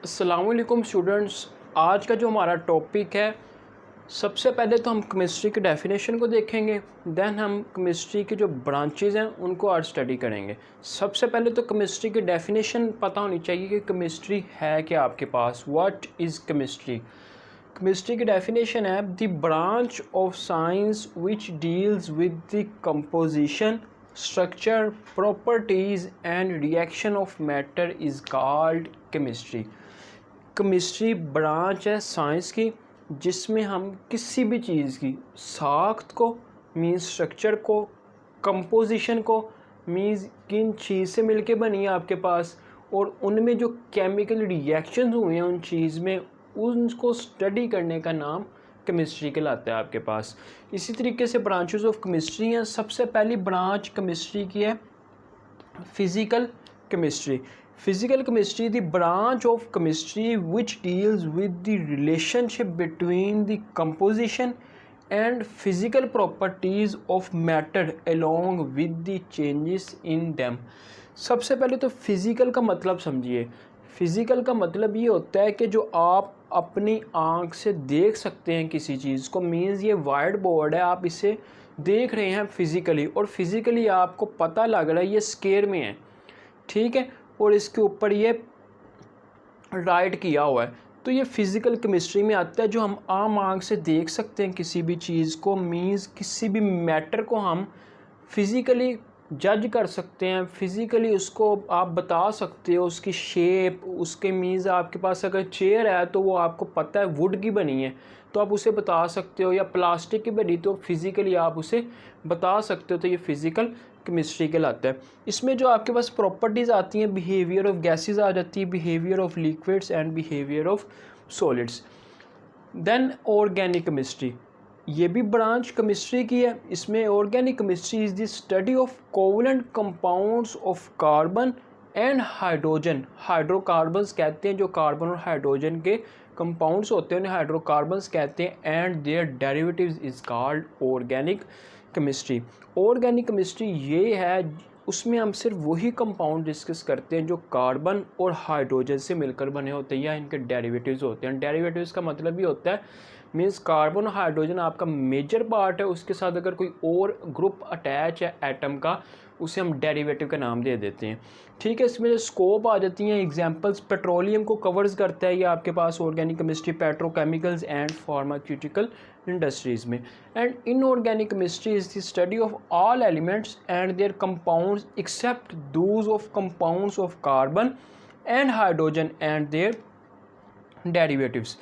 अस्सलाम वालेकुम स्टूडेंट्स। आज का जो हमारा टॉपिक है, सबसे पहले तो हम केमिस्ट्री की डेफिनेशन को देखेंगे, देन हम केमिस्ट्री के जो ब्रांचेज हैं उनको आज स्टडी करेंगे। सबसे पहले तो केमिस्ट्री की डेफिनेशन पता होनी चाहिए कि केमिस्ट्री है क्या आपके पास। What is chemistry? केमिस्ट्री की डेफिनेशन है the branch of science which deals with the composition, structure, properties and reaction of matter is called chemistry. Chemistry branch है साइंस की जिसमें हम किसी भी चीज़ की साख्त को मीन्स स्ट्रक्चर को, कंपोजिशन को मीन्स किन चीज़ से मिलके बनी है आपके पास, और उनमें जो केमिकल रिएक्शंस हुए हैं उन चीज़ में, उनको स्टडी करने का नाम केमिस्ट्री कहलाता है आपके पास। इसी तरीके से ब्रांचेस ऑफ केमिस्ट्री हैं। सबसे पहली ब्रांच केमिस्ट्री की है physical chemistry. Physical chemistry, the branch of chemistry which deals with the relationship between the composition and physical properties of matter along with the changes in them। सबसे पहले तो physical का मतलब समझिए। फिज़िकल का मतलब ये होता है कि जो आप अपनी आँख से देख सकते हैं किसी चीज़ को, मीन्स ये वाइट बोर्ड है, आप इसे देख रहे हैं फिज़िकली, और फिज़िकली आपको पता लग रहा है ये स्क्वायर में है, ठीक है, और इसके ऊपर ये राइट किया हुआ है। तो ये फिज़िकल केमिस्ट्री में आता है। जो हम आम आँख से देख सकते हैं किसी भी चीज़ को, मीन्स किसी भी मैटर को हम फिज़िकली जज कर सकते हैं, फिज़िकली उसको आप बता सकते हो, उसकी शेप, उसके मीन्स आपके पास अगर चेयर है तो वो आपको पता है वुड की बनी है तो आप उसे बता सकते हो, या प्लास्टिक की बनी तो फिज़िकली आप उसे बता सकते हो। तो ये फ़िज़िकल केमिस्ट्री कहलाता है। इसमें जो आपके पास प्रॉपर्टीज़ आती हैं, बिहेवियर ऑफ गैसेस आ जाती है, behaviour of liquids and behaviour of solids. Then organic chemistry, ये भी ब्रांच केमिस्ट्री की है। इसमें organic chemistry is the study of covalent compounds of carbon and hydrogen. Hydrocarbons कहते हैं, जो कार्बन और हाइड्रोजन के कंपाउंड्स होते हैं उन्हें हाइड्रोकार्बन्स कहते हैं, and their derivatives is called organic chemistry. Organic chemistry ये है, उसमें हम सिर्फ वही कंपाउंड डिस्कस करते हैं जो कार्बन और हाइड्रोजन से मिलकर बने होते हैं या इनके डेरिवेटिव्स होते हैं। डेरिवेटिव्स का मतलब ये होता है मीन्स कार्बन और हाइड्रोजन आपका मेजर पार्ट है, उसके साथ अगर कोई और ग्रुप अटैच है एटम का, उसे हम डेरिवेटिव का नाम दे देते हैं, ठीक है। इसमें जो स्कोप आ जाती हैं एग्जांपल्स, पेट्रोलियम को कवर्स करता है ये आपके पास organic chemistry, petrochemicals and pharmaceutical industries में। And inorganic chemistry is the study of all elements and their compounds except those of compounds of carbon and hydrogen and their derivatives.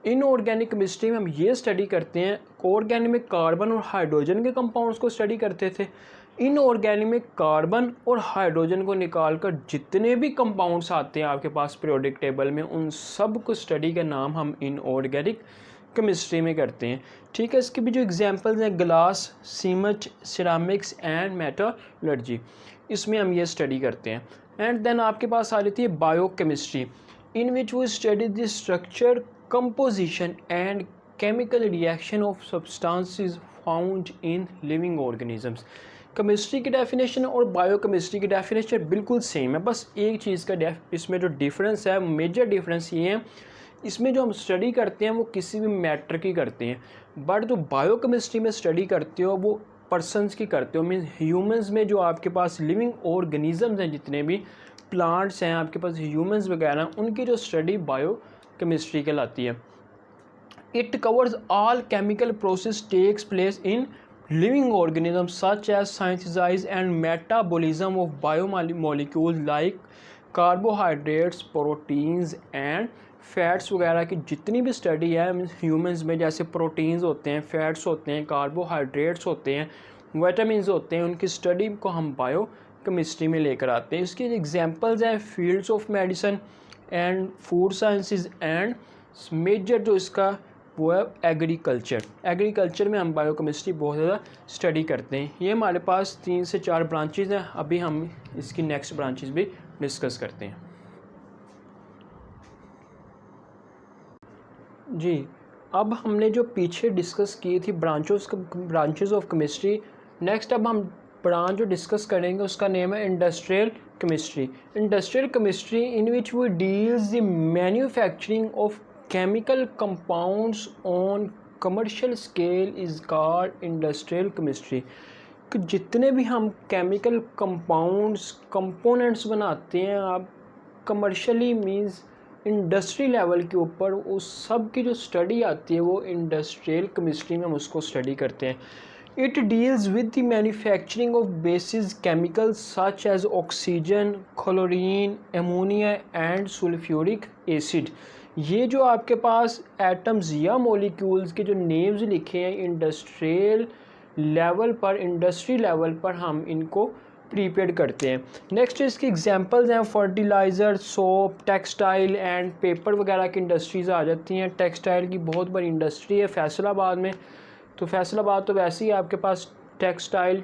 Inorganic chemistry में हम ये study करते हैं, organic में carbon और hydrogen के compounds को स्टडी करते थे, इनऑर्गेनिक में कार्बन और हाइड्रोजन को निकालकर जितने भी कंपाउंड्स आते हैं आपके पास पीरियोडिक टेबल में, उन सब को स्टडी का नाम हम इनऑर्गेनिक केमिस्ट्री में करते हैं, ठीक है। इसके भी जो एग्जांपल्स हैं, glass, cement, ceramics and metallurgy, इसमें हम ये स्टडी करते हैं। एंड देन आपके पास आ जाती है biochemistry, in which we study the structure, composition and chemical reaction of substances found in living organisms। Chemistry की डेफिनेशन और बायोकेमिस्ट्री की डेफिनेशन बिल्कुल सेम है, बस एक चीज़ का इसमें जो डिफरेंस है, मेजर डिफरेंस ये है, इसमें जो हम स्टडी करते हैं वो किसी भी मैटर की करते हैं, बट जो बायोकेमिस्ट्री में स्टडी करते हो वो पर्सनस की करते हो, मीन्स ह्यूमंस में जो आपके पास लिविंग ऑर्गेनिजम्स हैं, जितने भी प्लांट्स हैं आपके पास, ह्यूमंस वगैरह, उनकी जो स्टडी बायो केमिस्ट्री कहलाती है। It covers all chemical process takes place in living organisms such as synthesise and metabolism of biomolecules like carbohydrates, proteins and fats वगैरह की जितनी भी स्टडी है ह्यूमंस में, जैसे प्रोटीन्स होते हैं, फैट्स होते हैं, कार्बोहाइड्रेट्स होते हैं, विटामिन्स होते हैं, उनकी स्टडी को हम बायो केमिस्ट्री में लेकर आते हैं। इसके एग्जांपल्स हैं fields of medicine and food sciences, and major जो इसका वो है एग्रीकल्चर। एग्रीकल्चर में हम बायोकेमिस्ट्री बहुत ज़्यादा स्टडी करते हैं। ये हमारे पास 3 से 4 ब्रांचेज हैं, अभी हम इसकी नेक्स्ट ब्रांचेज भी डिस्कस करते हैं। जी, अब हमने जो पीछे डिस्कस की थी ब्रांचेस ऑफ केमिस्ट्री, नेक्स्ट अब हम ब्रांच जो डिस्कस करेंगे उसका नेम है industrial chemistry. Industrial chemistry in which we deals the manufacturing of chemical compounds on commercial scale is called industrial chemistry. कि जितने भी हम केमिकल कंपाउंड्स कंपोनेंट्स बनाते हैं आप कमर्शियली मींस इंडस्ट्री लेवल के ऊपर, उस सब की जो स्टडी आती है वो इंडस्ट्रियल केमिस्ट्री में हम उसको स्टडी करते हैं। It deals with the manufacturing of basis chemicals such as oxygen, chlorine, ammonia and sulphuric acid. ये जो आपके पास एटम्स या मॉलिक्यूल्स के जो नेम्स लिखे हैं इंडस्ट्रियल लेवल पर, इंडस्ट्री लेवल पर हम इनको प्रीपेड करते हैं। नेक्स्ट इसकी एग्जांपल्स हैं fertiliser, soap, textile and paper वगैरह की इंडस्ट्रीज़ आ जाती हैं। टेक्सटाइल की बहुत बड़ी इंडस्ट्री है फैसलाबाद में, तो फैसलाबाद तो वैसे ही आपके पास टेक्सटाइल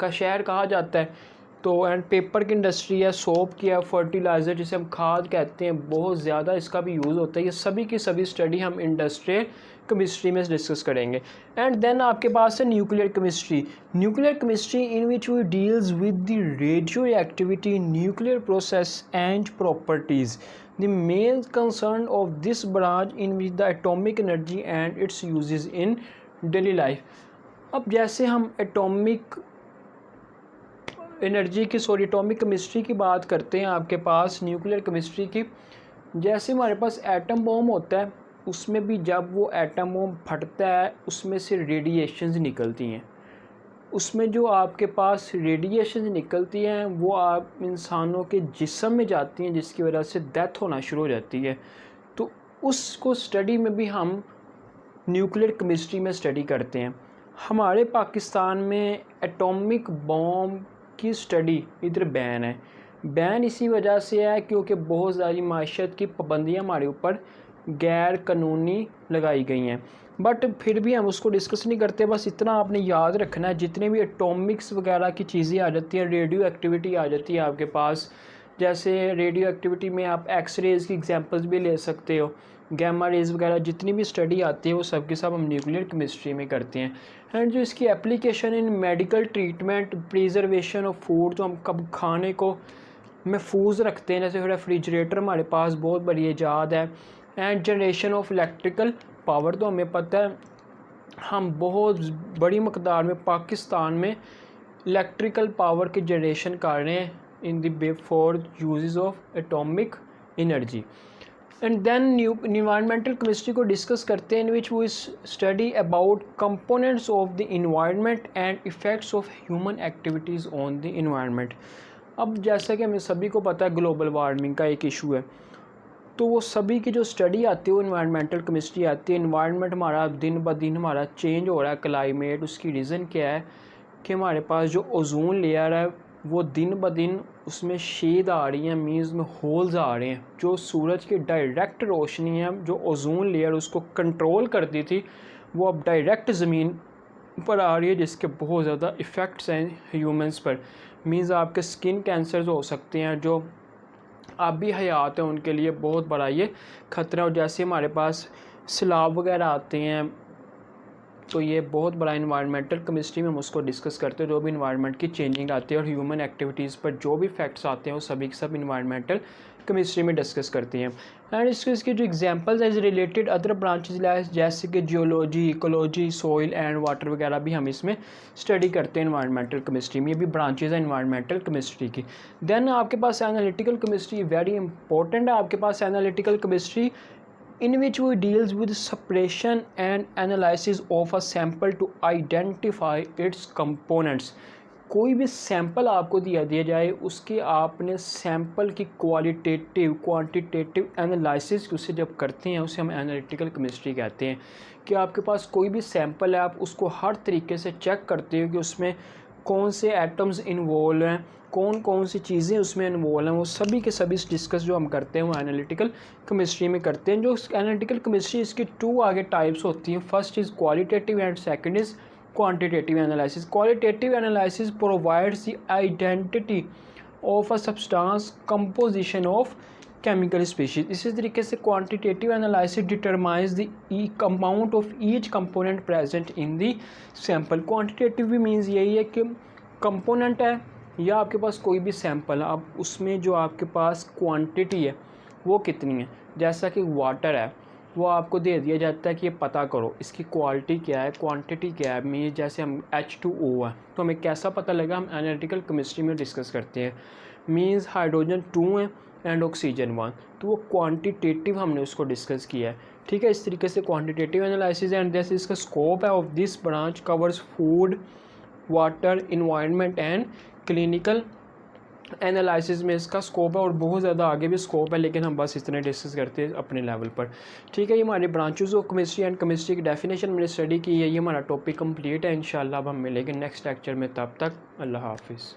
का शहर कहा जाता है। तो एंड पेपर की इंडस्ट्री है, सोप की है, फर्टिलाइज़र जिसे हम खाद कहते हैं, बहुत ज़्यादा इसका भी यूज़ होता है। ये सभी की सभी स्टडी हम इंडस्ट्रियल केमिस्ट्री में डिस्कस करेंगे। एंड देन आपके पास है nuclear chemistry. Nuclear chemistry in which we deals with the radioactivity, nuclear process and properties. The main concern of this branch in which the atomic energy and its uses in daily life. अब जैसे हम atomic chemistry की बात करते हैं आपके पास nuclear chemistry की, जैसे हमारे पास एटम बॉम्ब होता है, उसमें भी जब वो एटम बॉम्ब फटता है उसमें से रेडिएशंस निकलती हैं। उसमें जो आपके पास रेडिएशंस निकलती हैं वो आप इंसानों के जिस्म में जाती हैं, जिसकी वजह से डेथ होना शुरू हो जाती है। तो उसको स्टडी में भी हम न्यूक्लियर केमिस्ट्री में स्टडी करते हैं। हमारे पाकिस्तान में एटॉमिक बॉम्ब की स्टडी इधर बैन है। बैन इसी वजह से है क्योंकि बहुत सारी माशत की पाबंदियाँ हमारे ऊपर गैर कानूनी लगाई गई हैं, बट फिर भी हम उसको डिस्कस नहीं करते। बस इतना आपने याद रखना है, जितने भी एटॉमिक्स वगैरह की चीज़ें आ जाती हैं, रेडियो एक्टिविटी आ जाती है आपके पास, जैसे रेडियो एक्टिविटी में आप एक्सरेज़ की एग्जांपल्स भी ले सकते हो, गैमा रेज़ वगैरह, जितनी भी स्टडी आती है वो सब के सब हम न्यूक्लियर केमिस्ट्री में करते हैं। एंड जो इसकी application in medical treatment, preservation of food, तो हम कब खाने को महफूज रखते हैं, जैसे रेफ्रिजरेटर हमारे पास बहुत बड़ी ईजाद है। And generation of electrical power, तो हमें पता है हम बहुत बड़ी मकदार में पाकिस्तान में इलेक्ट्रिकल पावर की जनरेशन कर रहे हैं in the for uses of atomic energy. And then environmental chemistry को डिस्कस करते हैं, in which we study about components of the environment and effects of human activities on the environment. अब जैसा कि हमें सभी को पता है ग्लोबल वार्मिंग का एक इशू है, तो वो सभी की जो स्टडी आती है वो इन्वायरमेंटल केमिस्ट्री आती है। इन्वायरमेंट हमारा दिन ब दिन हमारा चेंज हो रहा है, क्लाइमेट, उसकी रीज़न क्या है कि हमारे पास जो ओजोन लेयर है वो दिन ब दिन उसमें शेड आ रही है, मीन्स में होल्स आ रहे हैं। जो सूरज की डायरेक्ट रोशनी है जो ओजोन लेयर उसको कंट्रोल करती थी वो अब डायरेक्ट ज़मीन पर आ रही है, जिसके बहुत ज़्यादा इफ़ेक्ट्स हैं ह्यूमंस पर। मीन्स आपके स्किन कैंसर्स हो सकते हैं, जो आप भी हयात हैं उनके लिए बहुत बड़ा ये ख़तरा। और जैसे हमारे पास सैलाब वगैरह आते हैं तो ये बहुत बड़ा इन्वायरमेंटल केमिस्ट्री में हम उसको डिस्कस करते हैं। जो भी इन्वायरमेंट की चेंजिंग आती है और ह्यूमन एक्टिविटीज़ पर जो भी फैक्ट्स आते हैं वो सभी के सब इन्वायरमेंटल केमिस्ट्री में डिस्कस करती हैं। एंड इसके जो examples age related other branches जैसे कि geology, ecology, soil and water वगैरह भी हम इसमें स्टडी करते हैं इन्वायरमेंटल केमिस्ट्री में। ये भी ब्रांचेज हैं इन्वायरमेंटल केमिस्ट्री की। देन आपके पास एनालिटिकल केमिस्ट्री वेरी इंपॉर्टेंट है। आपके पास analytical chemistry in which we deals with separation and analysis of a sample to identify its components। कोई भी सैंपल आपको दिया जाए उसके आपने सैंपल की क्वालिटेटिव क्वांटिटेटिव एनालिसिस उसे जब करते हैं उसे हम एनालिटिकल केमिस्ट्री कहते हैं। कि आपके पास कोई भी सैंपल है, आप उसको हर तरीके से चेक करते हो कि उसमें कौन से एटम्स इन्वॉल्व हैं, कौन कौन सी चीज़ें उसमें इन्वॉल्व हैं, वो सभी के सभी डिस्कस जो हम करते हैं वो एनालिटिकल केमिस्ट्री में करते हैं। जो एनालिटिकल केमिस्ट्री इसकी टू आगे टाइप्स होती हैं, first is qualitative and second is quantitative analysis. Qualitative analysis provides the identity of a substance, composition of chemical species. इसी तरीके से quantitative analysis determines the amount of each component present in the sample. Quantitative भी means यही है कि component है या आपके पास कोई भी सैंपल है, अब उसमें जो आपके पास क्वांटिटी है वो कितनी है। जैसा कि वाटर है, वो आपको दे दिया जाता है कि ये पता करो इसकी क्वालिटी क्या है, क्वांटिटी क्या है। मीन जैसे हम H2O है तो हमें कैसा पता लगा, हम एनालिटिकल केमिस्ट्री में डिस्कस करते हैं। मीन्स हाइड्रोजन 2 है एंड ऑक्सीजन 1, तो वो क्वांटिटेटिव हमने उसको डिस्कस किया है। ठीक है, इस तरीके से क्वांटिटेटिव एनालिसिस एंड जैसे इसका स्कोप है of this branch covers food, water, environment and clinical analysis में इसका स्कोप है, और बहुत ज़्यादा आगे भी स्कोप है, लेकिन हम बस इतने डिस्कस करते हैं अपने लेवल पर। ठीक है, ये हमारे branches of chemistry and chemistry की डेफिनेशन मैंने स्टडी की है। ये हमारा टॉपिक कंप्लीट है। इंशाल्लाह अब हम मिलेंगे नेक्स्ट लेक्चर में, तब तक अल्लाह हाफिज़।